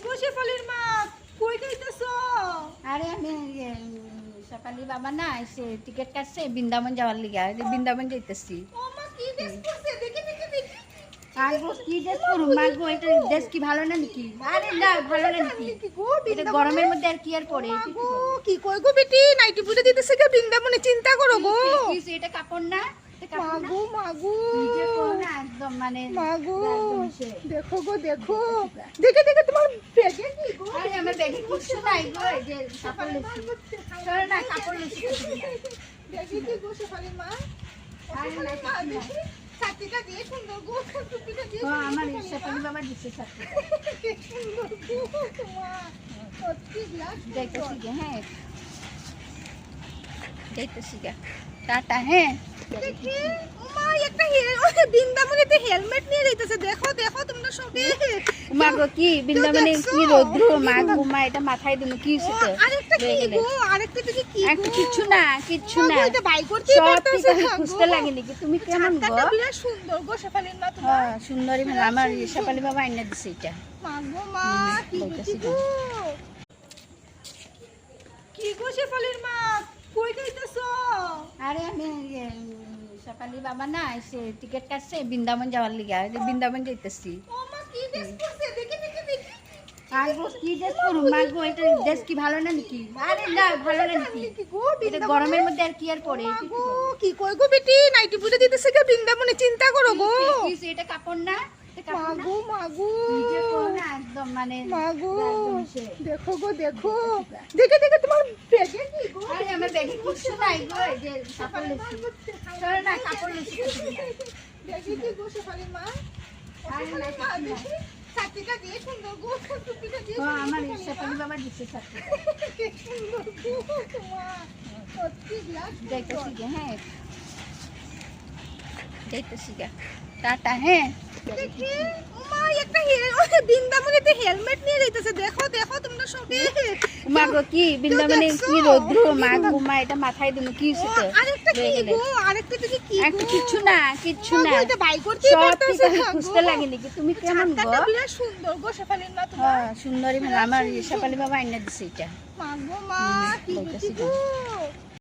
গো শেফালির মা, কই যাইতেছো? আরে আমি শেফালি বাবা না এসে টিকিট কাটছে বৃন্দাবন যাওয়ার লিগা, বৃন্দাবন যাইতেছি। ও মা, কি ড্রেস পরছে? দেখি দেখি দেখি। মাগো কি ড্রেস পরুম মাগো, এটা ড্রেস কি ভালো না নাকি? আরে না ভালো না নাকি? কি গো এটা বৃন্দাবনে? গরমের মধ্যে আর কি আর পরে? মাগো, কি কই গো বেটি, নাইটি পরে দিতেছে কে বৃন্দাবনে? চিন্তা করো গো। এটা কাপড় না, এটা কাপড় না। মাগো মাগো, নিজে পরো না একদম মানে মাগো, একদম সে। দেখো গো দেখো, দেখে দেখে তোমার ব্যাগে কি গো? আরে আমার ব্যাগে কিছু নাই গো, এই যে কাপড় লইছি। চলো না কাপড় লইছি। ব্যাগে কি গো শেফালির মা? আরে না মা, দেখি, ছাতিটা দিয়ে সুন্দর গো, টুপিটা দিয়ে ও সুন্দর আমার শেফালির মা। শেফালি বাবা দিচ্ছে সাথে। কি সুন্দর গো তোমার, সত্যি গ্লাস যাইতেছি গে, হ্যাঁ যাইতেছি গে, টাটা। হ্যাঁ দেখি, মা একটা বৃন্দাবনেতে হেলমেট নিয়ে যাইতেছে, দেখো দেখো তোমরা সবে। মাগো কি বৃন্দাবনে কি রোদ্র, মাগো মা এটা মাথায় দিন কি ও, সেটা আরেকটা কি গো, আরেকটা দেখি কি একটা গো? কিচ্ছু না কিচ্ছু না, মাগো, এটা বাই করতে সব পারতেছে কিছু না খুঁজতে গো। লাগে নাকি? তুমি কেমন গো? ছাতাটা বিরাট সুন্দর গো শেফালির মা তোমার। হ্যাঁ সুন্দরী ভালো, আমার শেফালি বাবা আইনা দিছে এটা। মাগো মা, কি বলতেছি বেটি গো। কি গো শেফালির মা, কই যাইতেছো? আরে আমি শেফালি বাবা না এসে টিকিট কাটছে বৃন্দাবন যাওয়ার লিগা, বৃন্দাবন যাইতেছি। ও মা, কি ড্রেস পরছে? দেখি দেখি দেখি। মাগো কি ড্রেস পরুম মাগো, এটা ড্রেস কি ভালো না নাকি? আরে না ভালো না নাকি? কি গো এটা বৃন্দাবনে? গরমের মধ্যে আর কি আর পরে? মাগো, কি কই গো বেটি, নাইটি পরে দিতেছে কে বৃন্দাবনে? চিন্তা করো গো। এটা কাপড় না, এটা কাপড় না। মাগো মাগো, নিজে পরো না একদম মানে মাগো, একদম সে। দেখো গো দেখো, দেখে দেখে তোমার ব্যাগে কি গো? আরে আমার ব্যাগে কিছু নাই গো, এই যে কাপড় লইছি। চলো না কাপড় লইছি। ব্যাগে কি গো শেফালির মা? আরে না মা, কিছু নাই। দেখি, ছাতিটা দিয়ে সুন্দর গো, টুপিটা দিয়ে ও সুন্দর আমার শেফালির মা। শেফালি বাবা দিচ্ছে সাথে। কি সুন্দর গো তোমার, সত্যি গ্লাস যাইতেছি গে, হ্যাঁ যাইতেছি গে, টাটা। হ্যাঁ দেখি, মা একটা বৃন্দাবনেতে হেলমেট নিয়ে যাইতেছে, দেখো দেখো তোমরা সবে। মাগো কি বৃন্দাবনে কি রোদ্র, মাগো মা এটা মাথায় দিন কি ও, সেটা আরেকটা কি গো, আরেকটা দেখি কি একটা গো? কিচ্ছু না কিচ্ছু না, মাগো, এটা বাই করতে সব পারতেছে কিছু না খুঁজতে গো। লাগে নাকি? তুমি কেমন গো? ছাতাটা বিরাট সুন্দর গো শেফালির মা তোমার। হ্যাঁ সুন্দরী ভালো, আমার শেফালি বাবা আইনা দিছে এটা। মাগো মা, কি বলতেছি বেটি গো।